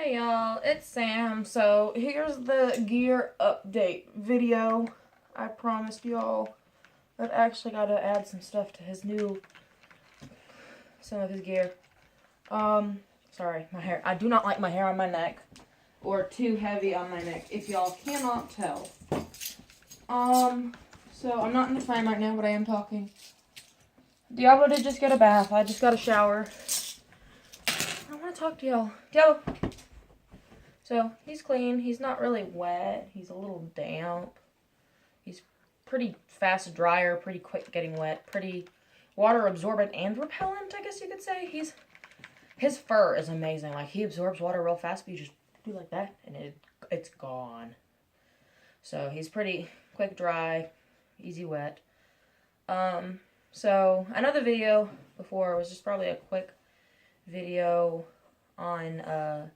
Hey y'all, it's Sam. So here's the gear update video. I promised y'all I've actually got to add some stuff to some of his gear. Sorry, my hair. I do not like my hair on my neck or too heavy on my neck, if y'all cannot tell. So I'm not in the frame right now, but I am talking. Diablo did just get a bath. I just got a shower. I want to talk to y'all. Diablo! So, he's clean. He's not really wet. He's a little damp. He's pretty fast dryer, pretty quick getting wet, pretty water absorbent and repellent, I guess you could say. His fur is amazing. Like, he absorbs water real fast, but you just do like that, and it's gone. So, he's pretty quick dry, easy wet. So, another video before was just probably a quick video on,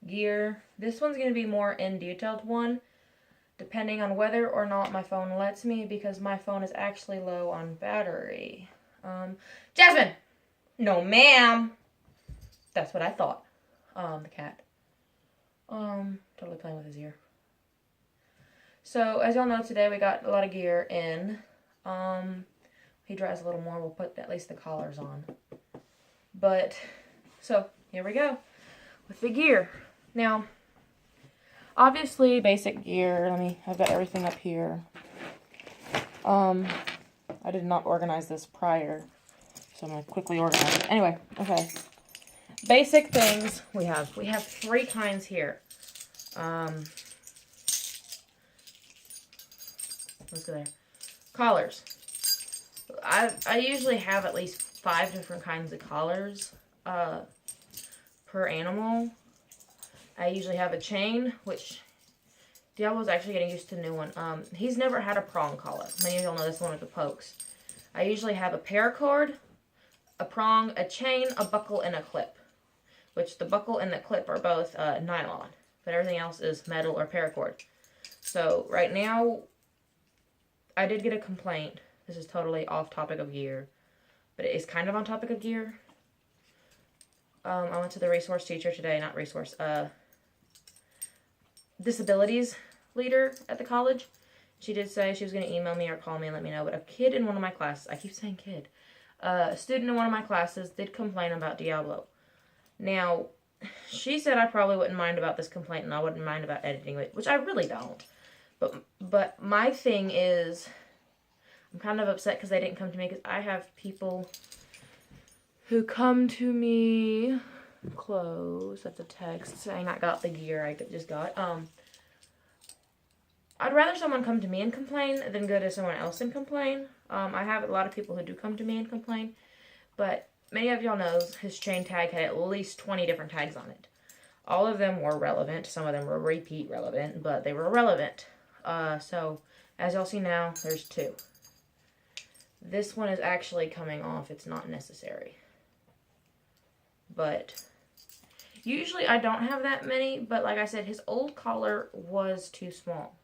gear. This one's going to be more in detailed one, depending on whether or not my phone lets me, because my phone is actually low on battery. Jasmine! No, ma'am! That's what I thought. The cat. Totally playing with his ear. So, as y'all know, today we got a lot of gear in. He dries a little more. We'll put at least the collars on. But, so, here we go with the gear. Now, obviously, basic gear. I've got everything up here. I did not organize this prior, so I'm going to quickly organize it. Anyway, okay. Basic things we have. We have three kinds here. Let's go there. Collars. I usually have at least 5 different kinds of collars per animal. I usually have a chain, which Diablo's actually getting used to the new one. He's never had a prong collar. Many of y'all know this one with the pokes. I usually have a paracord, a prong, a chain, a buckle, and a clip. Which the buckle and the clip are both nylon. But everything else is metal or paracord. So right now, I did get a complaint. This is totally off topic of gear. But it is kind of on topic of gear. I went to the resource teacher today, not resource, disabilities leader at the college. She did say she was going to email me or call me and let me know, but a kid in one of my classes, I keep saying kid, a student in one of my classes did complain about Diablo. Now, she said I probably wouldn't mind about this complaint and I wouldn't mind about editing it, which I really don't. But my thing is, I'm kind of upset because they didn't come to me, because I have people who come to me, close, that's a text saying I got the gear I just got. I'd rather someone come to me and complain than go to someone else and complain. I have a lot of people who do come to me and complain, but many of y'all know his chain tag had at least 20 different tags on it. All of them were relevant. Some of them were repeat relevant, but they were relevant. So, as y'all see now, there's 2. This one is actually coming off. It's not necessary. But usually I don't have that many, but like I said, his old collar was too small.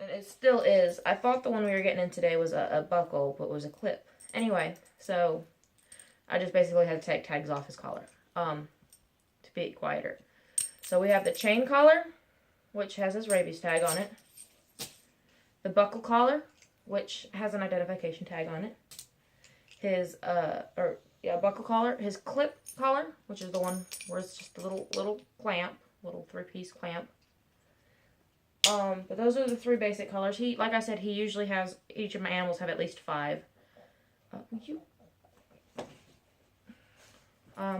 And it still is. I thought the one we were getting in today was a buckle, but it was a clip. Anyway, so I just basically had to take tags off his collar to be quieter. So we have the chain collar, which has his rabies tag on it. The buckle collar, which has an identification tag on it. His, buckle collar. His clip collar, which is the one where it's just a little clamp, little 3-piece clamp. But those are the 3 basic colors. Like I said, he usually has, each of my animals have at least 5.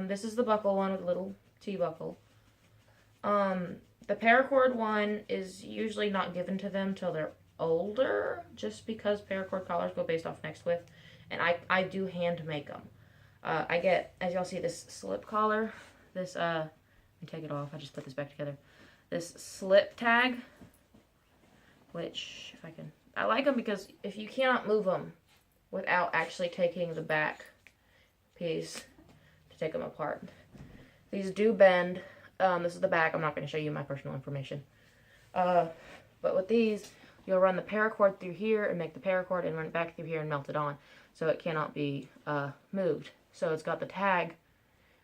This is the buckle one with a little T-buckle. The paracord one is usually not given to them till they're older, just because paracord collars go based off next width, and I do hand make them. I get, as y'all see, this slip collar, this, let me take it off, I just put this back together, this slip tag, which, if I can, I like them because if you cannot move them without actually taking the back piece to take them apart. These do bend. This is the back. I'm not going to show you my personal information. But with these, you'll run the paracord through here and make the paracord and run it back through here and melt it on. So it cannot be moved. So it's got the tag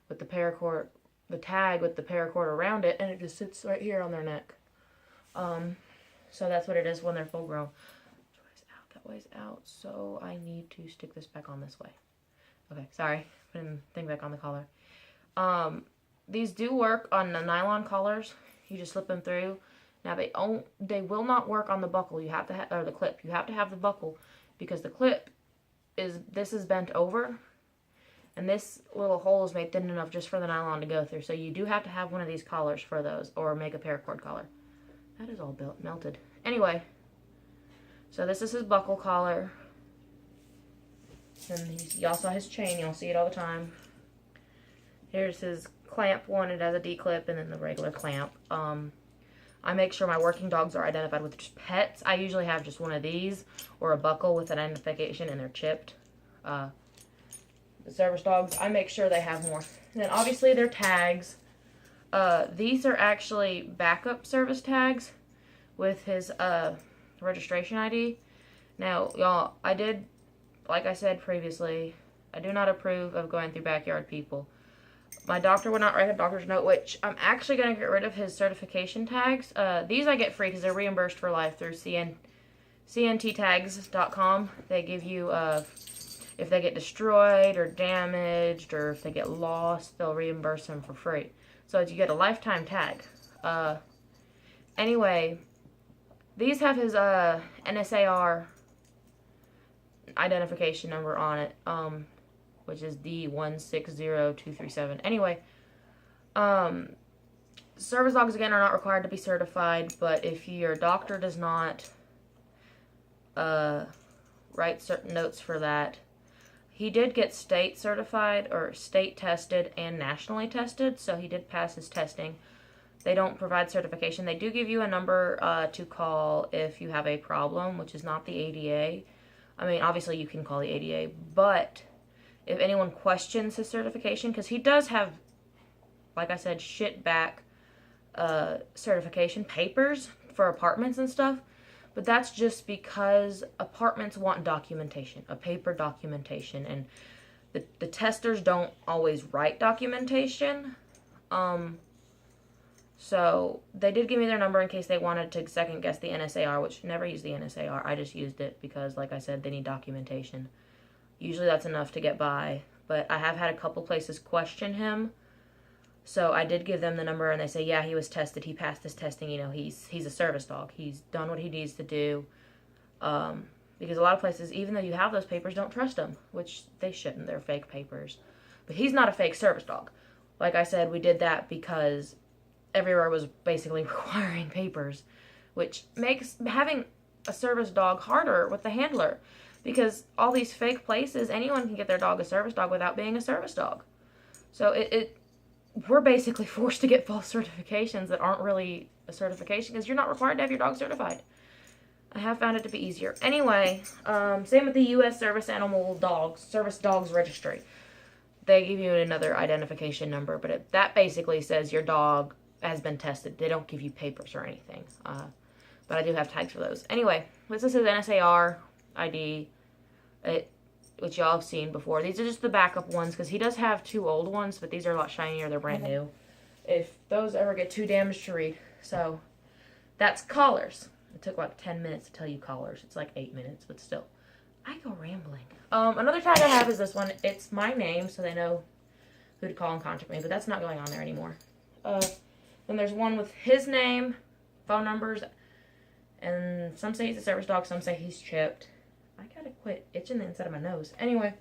with the paracord the tag with the paracord around it, and it just sits right here on their neck. So that's what it is when they're full grown. That way's out, so I need to stick this back on this way. Okay, sorry, putting the thing back on the collar. These do work on the nylon collars. You just slip them through. Now they will not work on the buckle. You have to have, or the clip. You have to have the buckle because the clip this is bent over, and this little hole is made thin enough just for the nylon to go through. So you do have to have one of these collars for those, or make a paracord collar. That is all melted. Anyway, so this is his buckle collar. And y'all saw his chain. Y'all see it all the time. Here's his clamp one. It has a D-clip and then the regular clamp. I make sure my working dogs are identified with just pets. I usually have just one of these or a buckle with an identification and they're chipped. The service dogs, I make sure they have more. And then obviously their tags. These are actually backup service tags with his registration ID. Now, y'all, like I said previously, I do not approve of going through backyard people. My doctor would not write a doctor's note, which I'm actually going to get rid of his certification tags. These I get free because they're reimbursed for life through cnttags.com. They give you, if they get destroyed or damaged or if they get lost, they'll reimburse them for free. So you get a lifetime tag. Anyway, these have his NSAR identification number on it, which is D160237. Anyway, service dogs again are not required to be certified, but if your doctor does not write certain notes for that, he did get state certified or state tested and nationally tested, so he did pass his testing. They don't provide certification. They do give you a number to call if you have a problem, which is not the ADA. I mean, obviously you can call the ADA, but if anyone questions his certification, because he does have, like I said, shit back certification papers for apartments and stuff, but that's just because apartments want documentation, a paper documentation, and the testers don't always write documentation. So they did give me their number in case they wanted to second guess the NSAR, which never used the NSAR. I just used it because, like I said, they need documentation. Usually that's enough to get by, but I have had a couple places question him. So I did give them the number, and they say, yeah, he was tested. He passed his testing. You know, he's a service dog. He's done what he needs to do. Because a lot of places, even though you have those papers, don't trust them, which they shouldn't. They're fake papers. But he's not a fake service dog. Like I said, we did that because everywhere was basically requiring papers, which makes having a service dog harder with the handler. Because all these fake places, anyone can get their dog a service dog without being a service dog. So we're basically forced to get false certifications that aren't really a certification because you're not required to have your dog certified. I have found it to be easier. Anyway, same with the U.S. Service Dogs Registry. They give you another identification number, but that basically says your dog has been tested. They don't give you papers or anything. But I do have tags for those. Anyway, this is his NSAR ID, which y'all have seen before. These are just the backup ones because he does have two old ones, but these are a lot shinier. They're brand new. If those ever get too damaged to read. So that's collars. It took like 10 minutes to tell you collars. It's like 8 minutes, but still. I go rambling. Another tag I have is this one. It's my name, so they know who to call and contact me, but that's not going on there anymore. Then there's one with his name, phone numbers, and some say he's a service dog, some say he's chipped. I gotta quit itching the inside of my nose. Anyway,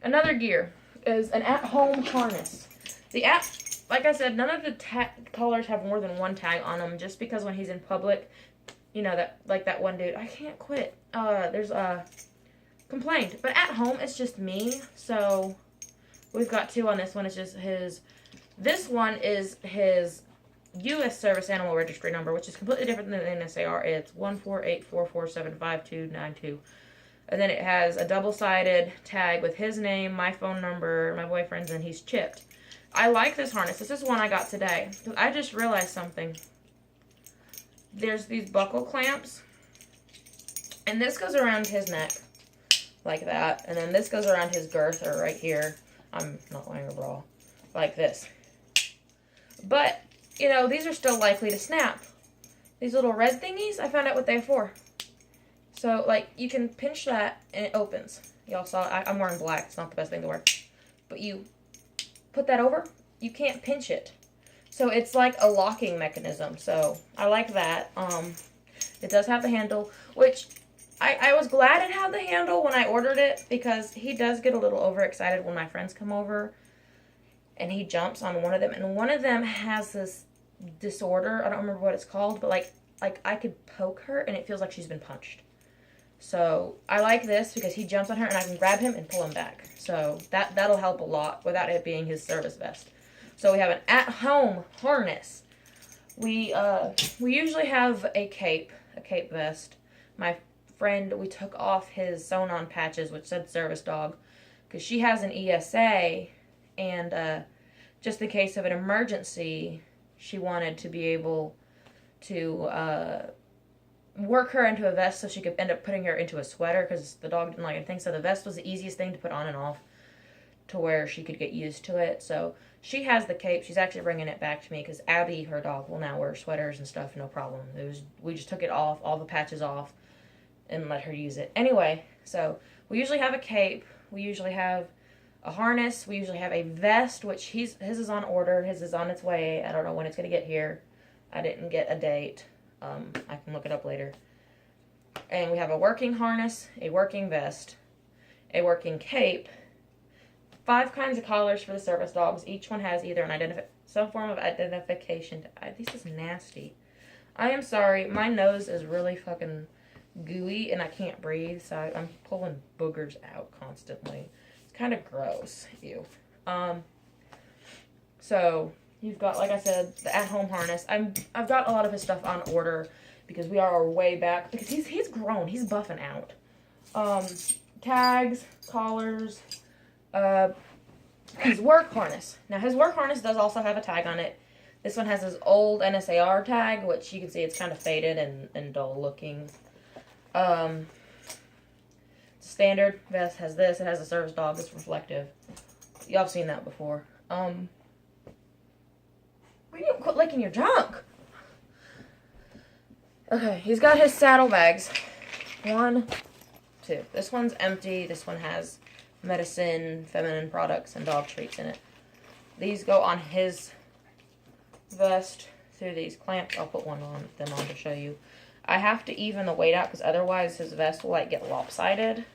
another gear is an at-home harness. Like I said, none of the collars have more than one tag on them, just because when he's in public, you know, that one dude, I can't quit. There's complained, but at home it's just me. So we've got two on this one. It's just his. This one is his U.S. Service Animal Registry number, which is completely different than the NSAR. It's 14844759292. And then it has a double-sided tag with his name, my phone number, my boyfriend's, and he's chipped. I like this harness. This is one I got today. I just realized something. There's these buckle clamps, and this goes around his neck like that, and then this goes around his girth, or right here. I'm not wearing a bra. Like this. But, you know, these are still likely to snap. These little red thingies, I found out what they're for. So, like, you can pinch that and it opens. Y'all saw, I'm wearing black. It's not the best thing to wear. But you put that over, you can't pinch it. So it's like a locking mechanism. So I like that. It does have the handle, which I was glad it had the handle when I ordered it, because he does get a little overexcited when my friends come over and he jumps on one of them. And one of them has this disorder. I don't remember what it's called, but like I could poke her and it feels like she's been punched. So I like this because he jumps on her and I can grab him and pull him back. So that'll help a lot without it being his service vest. So we have an at-home harness. We usually have a cape vest. My friend, we took off his sewn-on patches, which said service dog, because she has an ESA, and just in case of an emergency, she wanted to be able to work her into a vest so she could end up putting her into a sweater, because the dog didn't like anything. So the vest was the easiest thing to put on and off to where she could get used to it. So she has the cape. She's actually bringing it back to me because Abby, her dog, will now wear sweaters and stuff, no problem. We just took it off, all the patches off, and let her use it. Anyway, so we usually have a cape. We usually have a harness. We usually have a vest, which his is on order. His is on its way. I don't know when it's going to get here. I didn't get a date. I can look it up later. And we have a working harness, a working vest, a working cape, 5 kinds of collars for the service dogs. Each one has either some form of identification. This is nasty. I am sorry. My nose is really fucking gooey and I can't breathe, so I'm pulling boogers out constantly. It's kind of gross. Ew. So you've got, like I said, the at-home harness. I've got a lot of his stuff on order because we are way back, because he's grown. He's buffing out. Tags, collars, his work harness. Now, his work harness does also have a tag on it. This one has his old NSAR tag, which you can see it's kind of faded and dull looking. Standard vest has this. It has a service dog. It's reflective. Y'all have seen that before. Will you quit licking your junk? Okay, he's got his saddlebags. 1, 2. This one's empty. This one has medicine, feminine products, and dog treats in it. These go on his vest through these clamps. I'll put them on to show you. I have to even the weight out because otherwise his vest will get lopsided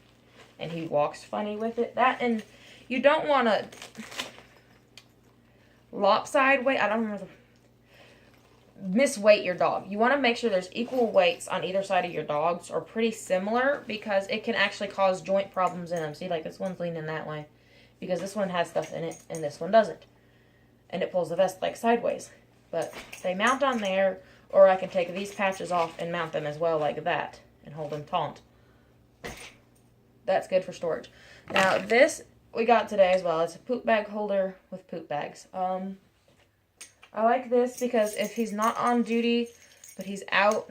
and he walks funny with it. That, and you don't want to lopside weight. I don't remember misweight your dog. You want to make sure there's equal weights on either side of your dogs, or pretty similar, because it can actually cause joint problems in them. See, like this one's leaning that way because this one has stuff in it and this one doesn't, and it pulls the vest sideways. But they mount on there, or I can take these patches off and mount them as well like that and hold them taut. That's good for storage. Now this we got today as well. It's a poop bag holder with poop bags. I like this because if he's not on duty, but he's out,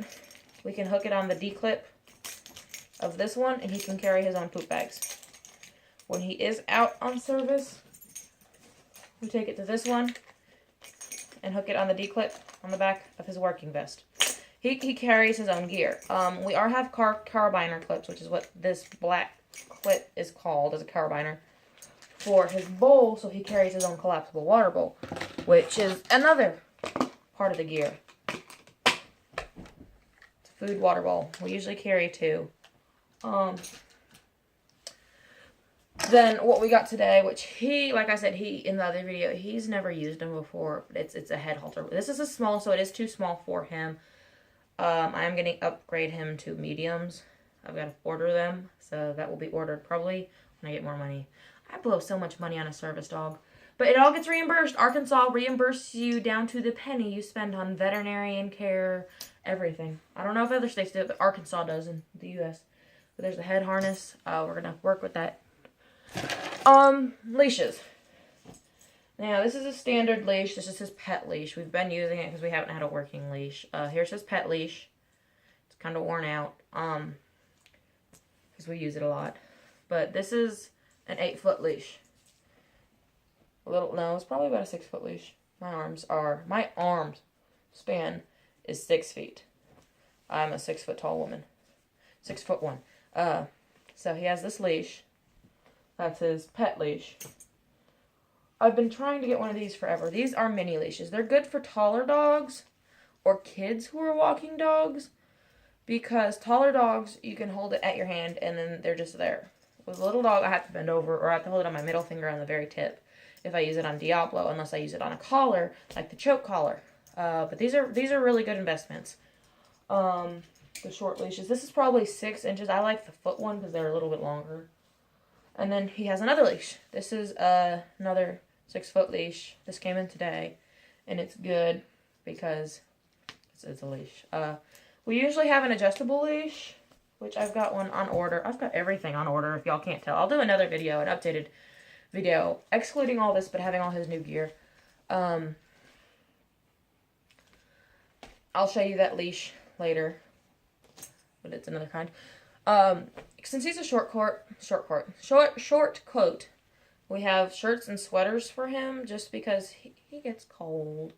we can hook it on the D-clip of this one, and he can carry his own poop bags. When he is out on service, we take it to this one and hook it on the D-clip on the back of his working vest. He carries his own gear. We have carabiner clips, which is what this black clip is called, as a carabiner, for his bowl, so he carries his own collapsible water bowl, which is another part of the gear. It's a food water bowl. We usually carry 2. Then what we got today, which he, like I said, in the other video, he's never used them before. It's a head halter. This is a small, so it is too small for him. I am going to upgrade him to mediums. I've got to order them, so that will be ordered probably when I get more money. I blow so much money on a service dog. But it all gets reimbursed. Arkansas reimburses you down to the penny you spend on veterinarian care, everything. I don't know if other states do it, but Arkansas does in the U.S. But there's the head harness. We're going to work with that. Leashes. Now, this is a standard leash. This is his pet leash. We've been using it because we haven't had a working leash. Here's his pet leash. It's kind of worn out. Because we use it a lot. But this is an 8-foot leash. No, it's probably about a 6-foot leash. my arm span is 6 feet. I'm a 6 foot tall woman. 6'1". So he has this leash. That's his pet leash. I've been trying to get one of these forever. These are mini leashes. They're good for taller dogs or kids who are walking dogs, because taller dogs, you can hold it at your hand and then they're just there. With a little dog, I have to bend over, or I have to hold it on my middle finger on the very tip if I use it on Diablo, unless I use it on a collar, like the choke collar. But these are really good investments. The short leashes. This is probably 6 inches. I like the foot one because they're a little bit longer. And then he has another leash. This is another 6 foot leash. This came in today, and it's good because it's a leash. We usually have an adjustable leash, which I've got one on order. I've got everything on order, if y'all can't tell. I'll do another video, an updated video, excluding all this, but having all his new gear. I'll show you that leash later, but it's another kind. Since he's a short coat, we have shirts and sweaters for him, just because he gets cold.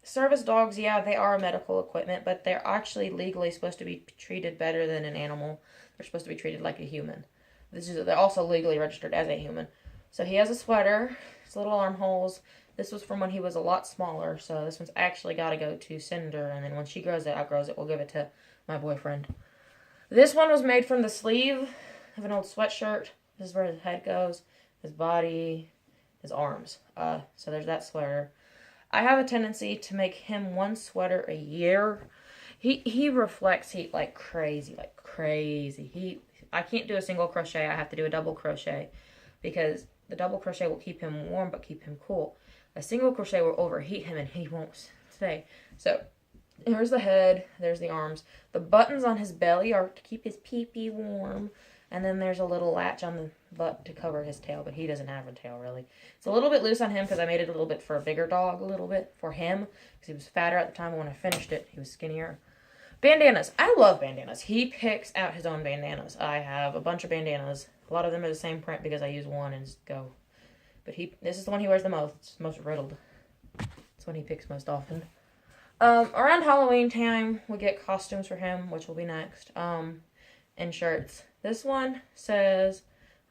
Service dogs, yeah, they are medical equipment, but they're actually legally supposed to be treated better than an animal. They're supposed to be treated like a human. They're also legally registered as a human. So he has a sweater, his little armholes. This was from when he was a lot smaller, so this one's actually got to go to Cinder, and then when she outgrows it, we'll give it to my boyfriend. This one was made from the sleeve of an old sweatshirt. This is where his head goes, his body, his arms. So there's that sweater. I have a tendency to make him one sweater a year. He reflects heat like crazy, I can't do a single crochet. I have to do a double crochet, because the double crochet will keep him warm but keep him cool. A single crochet will overheat him and he won't stay. So here's the head, there's the arms. The buttons on his belly are to keep his pee-pee warm. And then there's a little latch on the butt to cover his tail, but he doesn't have a tail, really. It's a little bit loose on him because I made it a little bit for a bigger dog, a little bit for him, because he was fatter at the time. When I finished it, he was skinnier. Bandanas. I love bandanas. He picks out his own bandanas. I have a bunch of bandanas. A lot of them are the same print because I use one and just go. But this is the one he wears the most. It's most riddled. It's one he picks most often. Around Halloween time, we get costumes for him, which will be next. And shirts. This one says,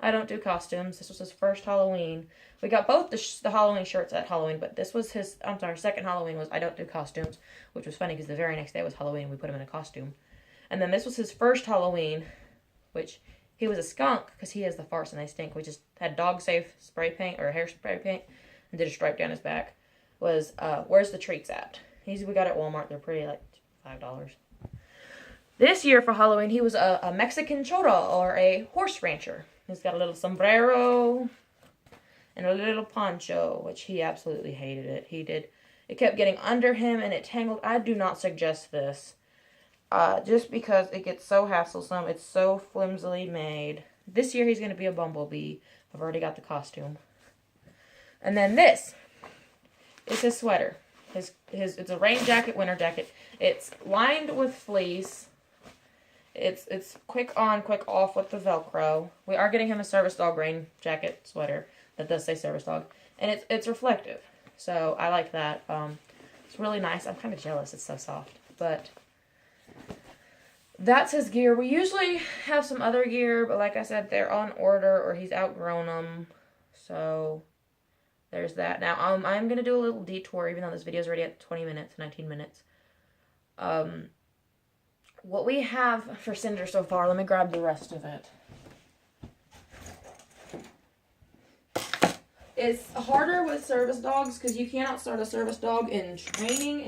I don't do costumes. This was his first Halloween. We got both the Halloween shirts at Halloween, but this was his, second Halloween was I don't do costumes, which was funny because the very next day was Halloween. We put him in a costume. And then this was his first Halloween, which he was a skunk because he has the farts and they stink. We just had dog safe spray paint or hair spray paint and did a stripe down his back. Was, where's the treats at? We got at Walmart. They're pretty, like $5. This year for Halloween, he was a Mexican choro, or a horse rancher. He's got a little sombrero and a little poncho, which he absolutely hated it. It kept getting under him and it tangled. I do not suggest this, just because it gets so hasslesome. It's so flimsily made. This year he's going to be a bumblebee. I've already got the costume. And then this is his sweater. It's a rain jacket, winter jacket. It's lined with fleece. It's quick on, quick off with the Velcro. We are getting him a service dog rain jacket sweater that does say service dog, and it's reflective, so I like that. It's really nice. I'm kind of jealous. It's so soft, but that's his gear. We usually have some other gear, but like I said, they're on order or he's outgrown them, so there's that. Now I'm gonna do a little detour, even though this video is already at 20 minutes, 19 minutes. What we have for Cinder so far, let me grab the rest of it. It's harder with service dogs because you cannot start a service dog in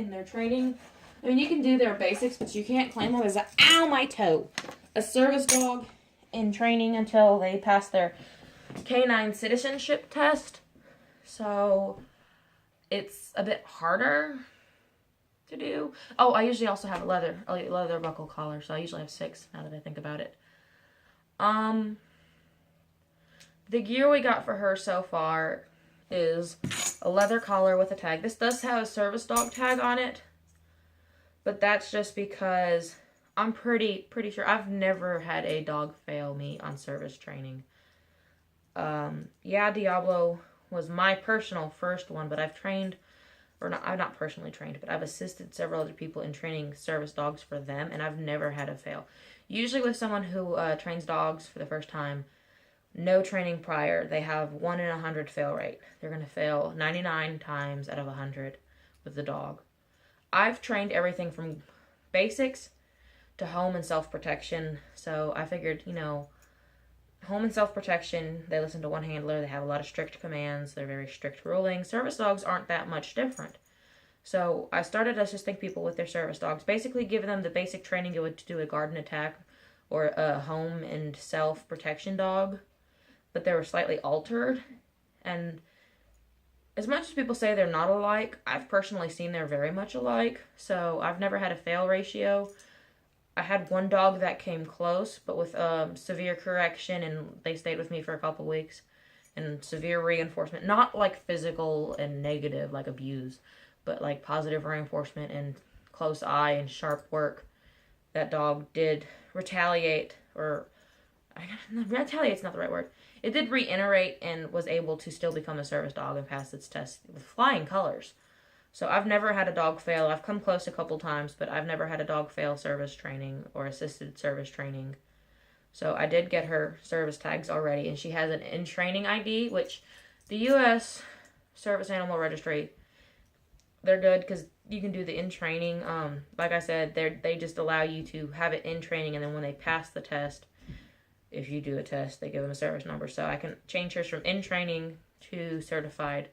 their training. I mean, you can do their basics, but you can't claim them as ow, my toe. A service dog in training until they pass their canine citizenship test. So it's a bit harder to do. Oh, I usually also have a leather buckle collar, so I usually have 6 now that I think about it. The gear we got for her so far is a leather collar with a tag. This does have a service dog tag on it, but that's just because I'm pretty sure I've never had a dog fail me on service training. Yeah, Diablo was my personal first one, but I've trained, or not, I've not personally trained, but I've assisted several other people in training service dogs for them, and I've never had a fail. Usually with someone who trains dogs for the first time, no training prior, they have 1 in 100 fail rate. They're going to fail 99 times out of 100 with the dog. I've trained everything from basics to home and self-protection, so I figured, you know, home and self-protection, they listen to one handler, they have a lot of strict commands, they're very strict ruling. Service dogs aren't that much different. So I started assisting people with their service dogs, basically giving them the basic training you would do a garden attack or a home and self-protection dog, but they were slightly altered. And as much as people say they're not alike, I've personally seen they're very much alike, so I've never had a fail ratio. I had one dog that came close, but with severe correction, and they stayed with me for a couple weeks, and severe reinforcement. Not like physical and negative, like abuse, but like positive reinforcement and close eye and sharp work. That dog did retaliate, or retaliate's not the right word. It did reiterate and was able to still become a service dog and pass its test with flying colors. So I've never had a dog fail. I've come close a couple times, but I've never had a dog fail service training or assisted service training. So I did get her service tags already, and she has an in-training ID, which the U.S. Service Animal Registry, they're good because you can do the in-training. Like I said, they just allow you to have it in training, and then when they pass the test, if you do a test, they give them a service number. So I can change hers from in-training to certified.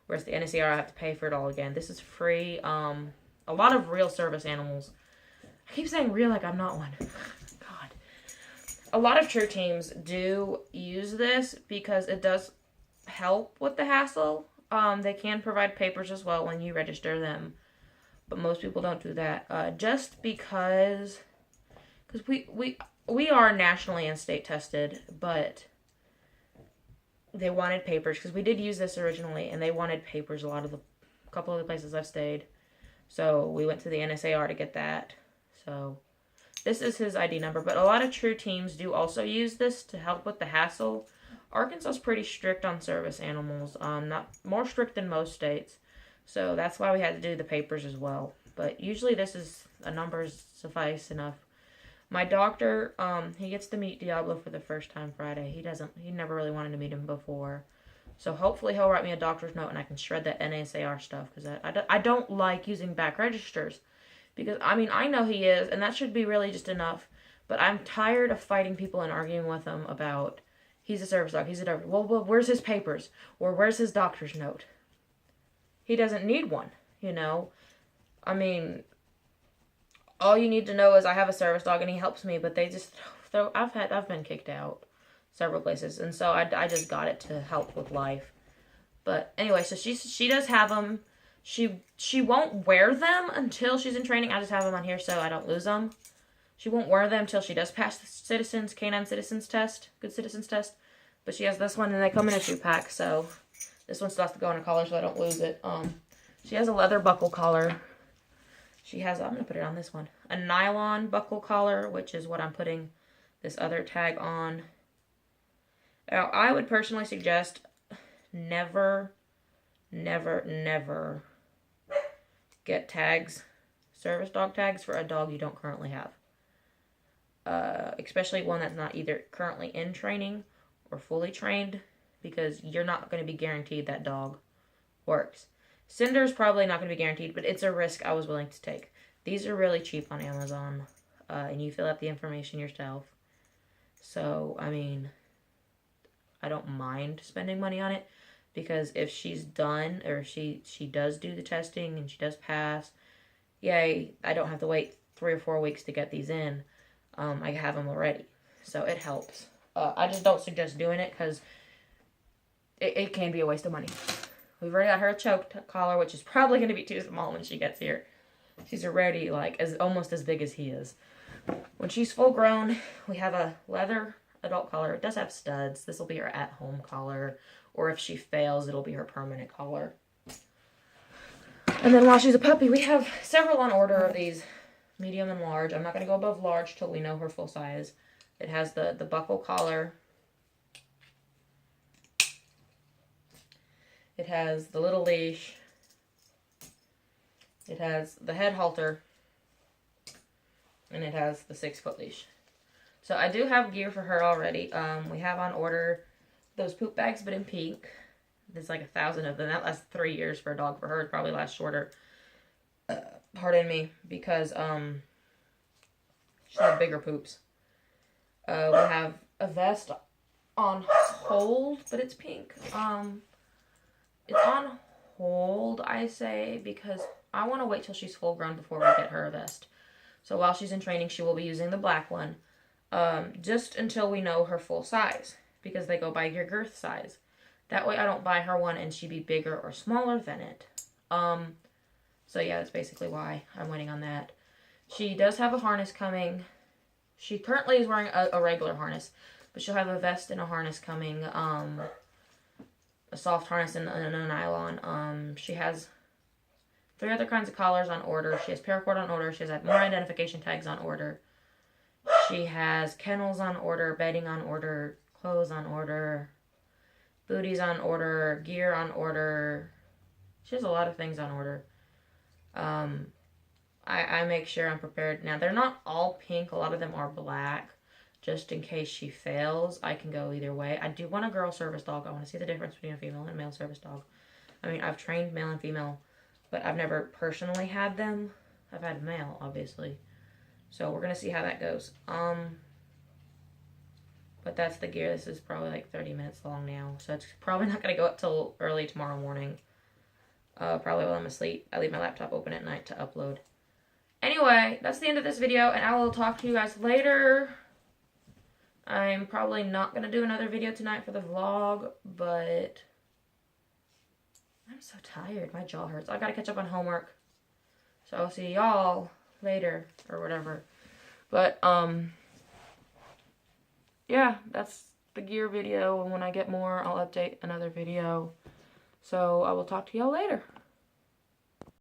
Whereas the NSCR, I have to pay for it all again. This is free. A lot of real service animals. I keep saying real like I'm not one. God. A lot of true teams do use this because it does help with the hassle. They can provide papers as well when you register them. But most people don't do that. Just because we are nationally and state tested, but they wanted papers because we did use this originally, and they wanted papers a couple of the places I've stayed. So we went to the NSAR to get that. So this is his ID number, but a lot of true teams do also use this to help with the hassle. Arkansas is pretty strict on service animals, not more strict than most states. So that's why we had to do the papers as well. But usually this is a numbers suffice enough. My doctor, he gets to meet Diablo for the first time Friday. He never really wanted to meet him before. So hopefully he'll write me a doctor's note and I can shred that NSAR stuff. Because I don't like using back registers. Because, I mean, I know he is, and that should be really just enough. But I'm tired of fighting people and arguing with them about, he's a service dog, he's a dog. Well, where's his papers? Or where's his doctor's note? He doesn't need one, you know? I mean, all you need to know is I have a service dog and he helps me, but they just I've been kicked out several places, and so I just got it to help with life. But anyway, so she does have them. She won't wear them until she's in training. I just have them on here so I don't lose them. She won't wear them till she does pass the Canine Citizens Test, Good Citizens Test. But she has this one, and they come in a 2-pack, so this one still has to go in a collar so I don't lose it. She has a leather buckle collar. She has, I'm going to put it on this one, a nylon buckle collar, which is what I'm putting this other tag on. Now, I would personally suggest never get tags, service dog tags, for a dog you don't currently have. Especially one that's not either currently in training or fully trained, because you're not going to be guaranteed that dog works. Cinder's probably not going to be guaranteed, but it's a risk I was willing to take. These are really cheap on Amazon, and you fill out the information yourself. So, I mean, I don't mind spending money on it, because if she's done, or she does do the testing and she does pass, yay, I don't have to wait 3 or 4 weeks to get these in. I have them already, so it helps. I just don't suggest doing it, because it can be a waste of money. We've already got her a choke collar, which is probably going to be too small when she gets here. She's already almost as big as he is. When she's full grown, we have a leather adult collar. It does have studs. This will be her at-home collar, or if she fails, it'll be her permanent collar. And then while she's a puppy, we have several on order of these, medium and large. I'm not going to go above large till we know her full size. It has the buckle collar. It has the little leash. It has the head halter. And it has the 6-foot leash. So I do have gear for her already. We have on order those poop bags, but in pink. There's like 1,000 of them. That lasts 3 years for a dog. For her, it probably lasts shorter. Pardon me, because she'll have bigger poops. We have a vest on hold, but it's pink. It's on hold, I say, because I want to wait till she's full grown before we get her a vest. So while she's in training, she will be using the black one, just until we know her full size, because they go by your girth size. That way I don't buy her one and she be bigger or smaller than it. So yeah, that's basically why I'm waiting on that. She does have a harness coming. She currently is wearing a regular harness, but she'll have a vest and a harness coming, a soft harness and a nylon. She has 3 other kinds of collars on order. She has paracord on order. She has more identification tags on order. She has kennels on order, bedding on order, clothes on order, booties on order, gear on order. She has a lot of things on order. I make sure I'm prepared. Now, they're not all pink. A lot of them are black. Just in case she fails, I can go either way. I do want a girl service dog. I want to see the difference between a female and a male service dog. I mean, I've trained male and female, but I've never personally had them. I've had male, obviously. So we're going to see how that goes. But that's the gear. This is probably like 30 minutes long now. So it's probably not going to go up till early tomorrow morning. Probably while I'm asleep. I leave my laptop open at night to upload. Anyway, that's the end of this video, and I will talk to you guys later. I'm probably not going to do another video tonight for the vlog, but I'm so tired. My jaw hurts. I got to catch up on homework. So I'll see y'all later or whatever. But, yeah, that's the gear video. And when I get more, I'll update another video. So I will talk to y'all later.